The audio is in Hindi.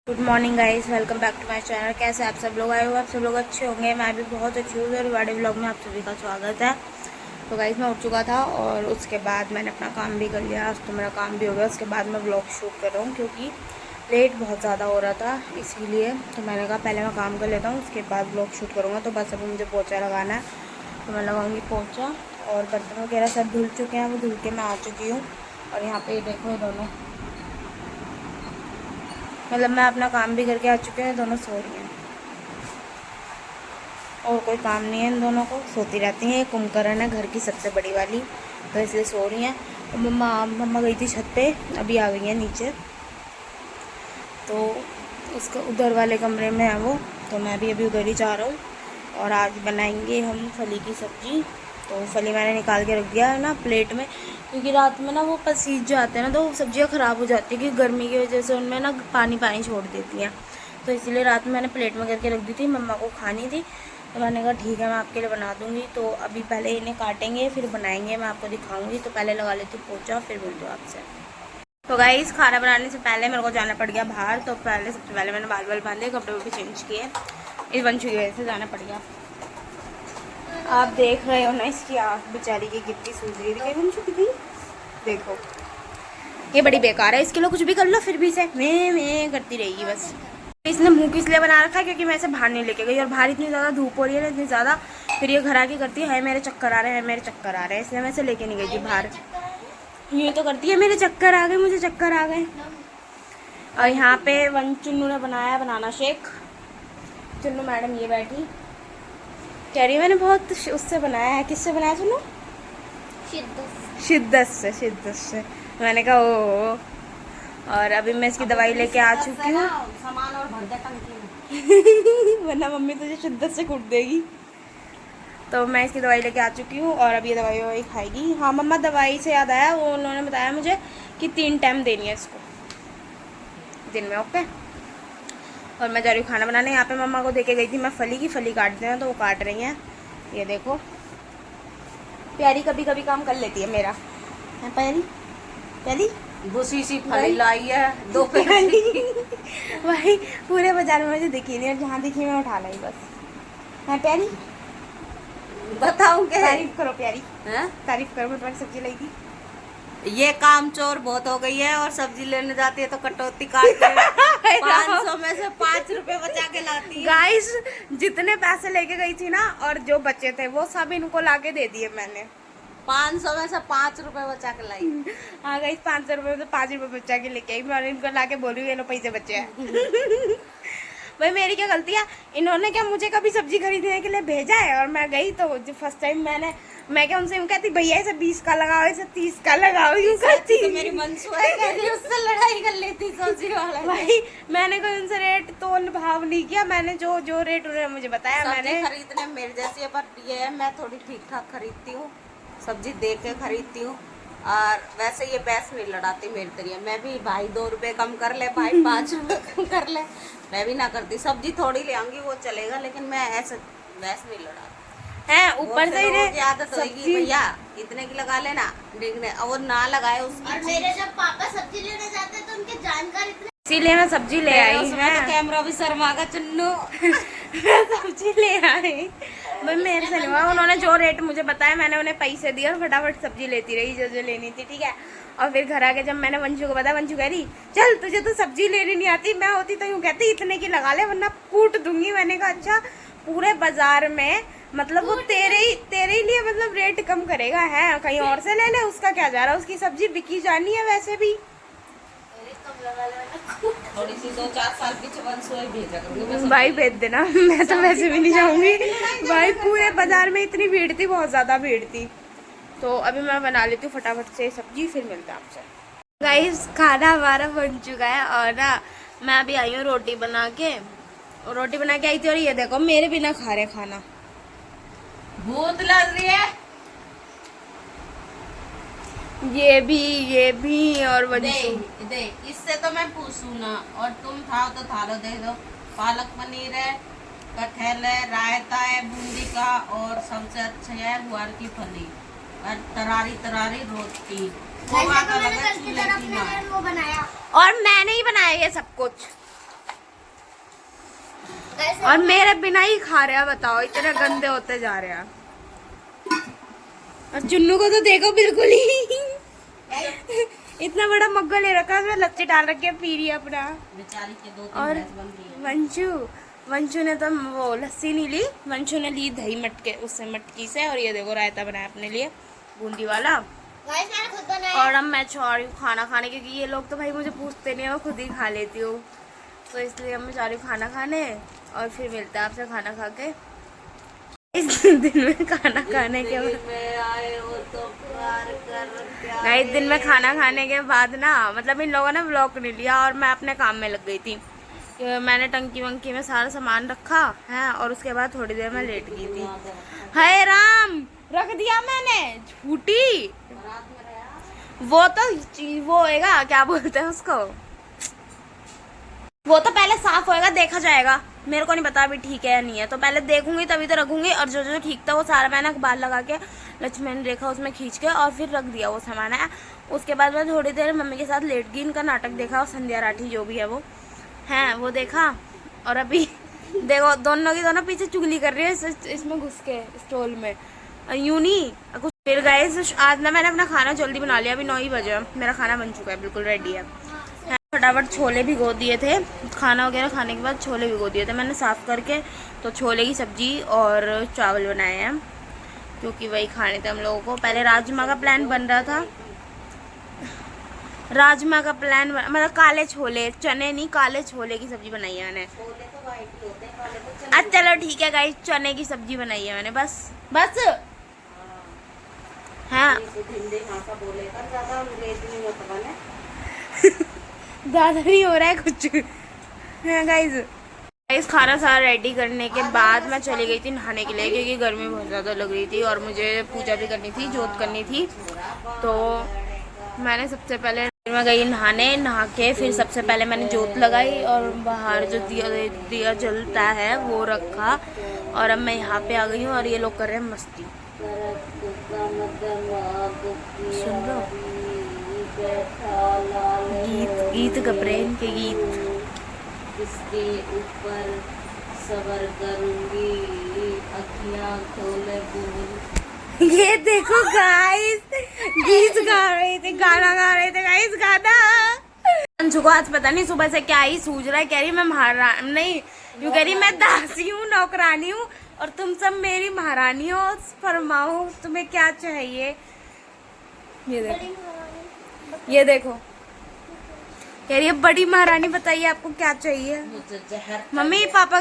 Good morning guys, welcome back to my channel. कैसे आप सब लोग आए हो? आप सब लोग अच्छे होंगे। मैं भी बहुत अच्छी हूँ। और वाडे व्लॉग में आप सभी का स्वागत है। तो गाइस मैं उठ चुका था और उसके बाद मैंने अपना काम भी कर लिया। आज तो मेरा काम भी हो गया। उसके बाद मैं व्लॉग शूट कर रहा हूँ क्योंकि लेट बहुत ज़्यादा हो रहा था, इसीलिए तो मैंने कहा पहले मैं काम कर लेता हूँ, उसके बाद व्लॉग शूट करूँगा। तो बस अभी मुझे पोछा लगाना है, तो मैं लगाऊँगी पोछा। और बर्तन वगैरह सब धुल चुके हैं, वो धुल के मैं आ चुकी हूँ। और यहाँ पे देखो ये दोनों, मतलब मैं अपना काम भी करके आ चुके हैं, दोनों सो रही हैं और कोई काम नहीं है इन दोनों को, सोती रहती हैं। ये कुंभकर्ण है घर की सबसे बड़ी वाली, तो इसलिए सो रही हैं। और मम्मा गई थी छत पे, अभी आ गई है नीचे। तो उसका उधर वाले कमरे में है वो, तो मैं भी अभी उधर ही जा रहा हूँ। और आज बनाएंगे हम फली की सब्ज़ी। तो फली मैंने निकाल के रख दिया है ना प्लेट में, क्योंकि रात में ना वो पसीज जाते हैं ना, तो सब्जियाँ ख़राब हो जाती है, क्योंकि गर्मी की वजह से उनमें ना पानी पानी छोड़ देती हैं। तो इसीलिए रात में मैंने प्लेट में करके रख दी थी, मम्मा को खानी थी। तो मैंने कहा ठीक है मैं आपके लिए बना दूँगी। तो अभी पहले इन्हें काटेंगे फिर बनाएंगे, मैं आपको दिखाऊँगी। तो पहले लगा लेती हूँ पोछा, फिर मिलती हूँ आपसे। तो गाइस खाना बनाने से पहले मेरे को जाना पड़ गया बाहर। तो पहले सबसे पहले मैंने बाल बांधे, कपड़े भी चेंज किए। इस वंशु की वजह से जाना पड़ गया। आप देख रहे हो ना इसकी आँख बेचारी की कितनी सूज रही थी। वंशु कितनी, देखो ये बड़ी बेकार है, इसके लिए कुछ भी कर लो फिर भी इसे मैं करती रहेगी बस। इसने मुंह किस लिए बना रखा है, क्योंकि मैं इसे बाहर नहीं लेके गई और बाहर इतनी ज़्यादा धूप हो रही है ना, इतनी ज़्यादा। फिर ये घर आके करती है मेरे चक्कर आ रहे हैं, मेरे चक्कर आ रहे हैं, इसलिए मैं इसे लेके नहीं गई थी बाहर। ये तो करती है मेरे चक्कर आ गए, मुझे चक्कर आ गए। और यहाँ पे चुन्नू ने बनाया बनाना शेक। चुन्नू मैडम ये बैठी कह रही मैंने बहुत उससे बनाया है। किससे बनाया चुन्नू? शिद्दत से। मैंने कहा ओ। और अभी मैं इसकी दवाई लेके आ चुकी हूँ सामान और भर दे टंकी में। वरना मम्मी तुझे शिद्दत से कूट देगी। तो मैं इसकी दवाई लेके आ चुकी हूँ और अब ये दवाई खाएगी। हाँ मम्मा, दवाई से याद आया, वो उन्होंने बताया मुझे कि 3 टाइम देनी है इसको दिन में। ओके। और मैं जा रही हूँ खाना बनाने। यहाँ पे मम्मा को देके गई थी मैं फली की, फली काटते हैं तो वो काट रही हैं। ये देखो प्यारी कभी कभी काम कर लेती है मेरा है। प्यारी प्यारी भूसी सी फली लाई है 2 भाई पूरे बाजार में मुझे दिखी नहीं, और जहाँ दिखी मैं उठा लाई बस। है प्यारी, बताऊं क्या? तारीफ करो प्यारी, है? तारीफ करो। मैं तुम्हारी सब्जी लाई थी। ये काम चोर बहुत हो गई है, और सब्जी लेने जाती है तो कटौती काट के 500 में से 5 रुपए बचा के लाती है। गाइस जितने पैसे लेके गई थी ना और जो बचे थे वो सब इनको लाके दे दिए मैंने। 500 में से 5 रुपए बचा के लाई। हाँ गाइस 500 रुपये में तो 5 रुपये बचा के लेके आई। मैंने इनको लाके बोली ये लो पैसे बचे हैं। भाई मेरी क्या गलती है, इन्होंने क्या मुझे कभी सब्जी खरीदने के लिए भेजा है? और मैं गई तो फर्स्ट टाइम मैं क्या उनसे यूँ कहती भैया इसे 20 का लगाओ, इसे 30 का लगाओ, यूँ कहती। तो मेरी मनसुआ है उससे लड़ाई कर लेती सब्जी वाला। भाई मैंने कोई उनसे रेट तोल भाव नहीं किया, मैंने जो जो रेट उन्होंने मुझे बताया मैंने खरीदने मेरे जैसी है, पर ये है मैं थोड़ी ठीक ठाक खरीदती हूँ, सब्जी देख के खरीदती हूँ। और वैसे ये बहस नहीं लड़ाती मेरी तरह। मैं भी भाई 2 रुपए कम कर ले, भाई 5 रुपए कम कर ले, मैं भी ना करती। सब्जी थोड़ी ले आऊंगी वो चलेगा, लेकिन मैं ऐसे बहस नहीं लड़ाती है। ऊपर से ही आदत होगी भैया इतने की लगा लेना, देखने और ना लगाए उसकी। और मेरे जब पापा सब्जी लेने जाते हैं तो उनके जानकार इतने, इसीलिए मैं सब्जी ले आई है। तो कैमरा भी शर्मागा चुन्नू। सब्जी ले आई भाई, मेरे से नहीं हुआ। उन्होंने जो रेट मुझे बताया मैंने उन्हें पैसे दिए और फटाफट सब्जी लेती रही जो जो लेनी थी, ठीक है। और फिर घर आके जब मैंने वंशु को बताया, वंशु कह रही चल तुझे तो सब्जी लेनी नहीं आती, मैं होती तो यूँ कहती इतने की लगा ले वरना कूट दूंगी। मैंने कहा अच्छा पूरे बाजार में मतलब वो तेरे ही लिए मतलब रेट कम करेगा है, कहीं और से ले ले, उसका क्या जा रहा है, उसकी सब्जी बिकी जानी है वैसे भी। थोड़ी सी 2-4 साल पीछे वंशुआ भेजा करूंगी भाई भेज देना, मैं तो वैसे भी नहीं जाऊंगी। भाई पूरे बाजार में इतनी भीड़ थी, बहुत ज्यादा भीड़ थी। तो अभी मैं बना लेती हूँ फटाफट से सब्जी, फिर मिलते हैं आपसे। गाइस खाना हमारा बन चुका है और ना मैं अभी आई हूँ रोटी बना के आई थी। और ये देखो मेरे बिना खा रहे खाना, भूत लग रही है। ये भी और वंशु दे इससे तो मैं पूछूं ना, और तुम खाओ तो थालो दे दो। पालक पनीर है, कटहल है, रायता है बूंदी का, और सबसे अच्छा है गुआर की फली और तरारी रोटी। वो बनाया। और मैंने ही बनाया ये सब कुछ। ऐसे और मेरे बिना ही खा रहे हैं, बताओ इतने गंदे होते जा रहे हैं। और चुन्नू को तो देखो बिल्कुल ही इतना बड़ा मग्गा ले रखा है, उसमें लस्सी डाल रखी है, पी रही है अपना। बेचारी के 2-3 और भैंस बन रही है। वंशु ने तो वो लस्सी नहीं ली, वंशु ने ली दही मटके उससे मटकी से। और ये देखो रायता बनाया अपने लिए बूंदी वाला। गाइस मैंने खुद बनाया। और अब मैं चाह रही हूँ खाना खाने, क्योंकि ये लोग तो भाई मुझे पूछते नहीं है, मैं खुद ही खा लेती हूँ। तो इसलिए अब मैं चाह रही हूँ खाना खाने, और फिर मिलते हैं आपसे खाना खा के। इस दिन में खाना खाने के बाद में आए हो तो प्यार कर गाइस दिन में खाना खाने के बाद ना, मतलब इन लोगों ने व्लॉग नहीं लिया और मैं अपने काम में लग गई थी। कि मैंने टंकी वंकी में सारा सामान रखा है, और उसके बाद थोड़ी देर में लेट गई थी। हाय राम, रख दिया मैंने, झूठी। वो तो वो होएगा, क्या बोलते हैं उसको, वो तो पहले साफ होएगा, देखा जाएगा। मेरे को नहीं पता अभी ठीक है या नहीं है, तो पहले देखूंगी तभी तो रखूंगी। और जो जो ठीक था वो सारा मैंने अखबार लगा के लक्ष्मण रेखा उसमें खींच के और फिर रख दिया वो सामान है। उसके बाद मैं थोड़ी देर मम्मी के साथ लेट गई, इनका नाटक देखा, और संध्या राठी जो भी है वो हैं वो देखा। और अभी देखो दोनों की दोनों पीछे चुगली कर रही है इसमें घुस के स्टॉल में, यूं नहीं कुछ। फिर गाइस आज ना मैंने अपना खाना जल्दी बना लिया, अभी 9 ही बजे मेरा खाना बन चुका है, बिल्कुल रेडी है। फटाफट छोले भिगो दिए थे, खाना वगैरह खाने के बाद छोले भिगो दिए थे मैंने साफ़ करके। तो छोले की सब्जी और चावल बनाए हैं, क्योंकि वही खाने थे हम लोगों को। पहले राजमा का प्लान बन रहा था, राजमा का प्लान मतलब काले छोले, चने नहीं काले छोले की सब्जी बनाई है मैंने। छोले तो वाइट ही होते हैं, काले तो चने। अच्छा चलो ठीक है गाइस, चने की सब्जी बनाई है मैंने, बस बस। हाँ हिंदी भाषा बोलेगा, ज्यादा अंग्रेजी नहीं होता बने। ज़्यादा नहीं हो रहा है कुछ। हाँ गाइस खाना सारा रेडी करने के बाद मैं चली गई थी नहाने के लिए, क्योंकि गर्मी बहुत ज़्यादा लग रही थी और मुझे पूजा भी करनी थी, जोत करनी थी। तो मैंने सबसे पहले मैं गई नहाने, नहा के फिर सबसे पहले मैंने जोत लगाई और बाहर जो दिया जलता है वो रखा। और अब मैं यहाँ पे आ गई हूँ और ये लोग कर रहे हैं मस्ती, सुन लो गीत गप रहे हैं इनके गीत। इसके ऊपर सबर करूंगी, अखियां खोले बोल। ये देखो गाइस गीत गा रहे थे, गाना गा रहे थे गाइस, गाना। अंशु को आज पता नहीं सुबह से क्या ही सूझ रहा है, कह रही मैं महारानी नहीं, यूँ कह रही मैं दासी हूँ, नौकरानी हूँ, और तुम सब मेरी महारानी हो, फरमाओ तुम्हें क्या चाहिए। ये देखो ये देखो, कह रही है बड़ी महारानी बताइए आपको क्या चाहिए। मुझे जहर मम्मी पापा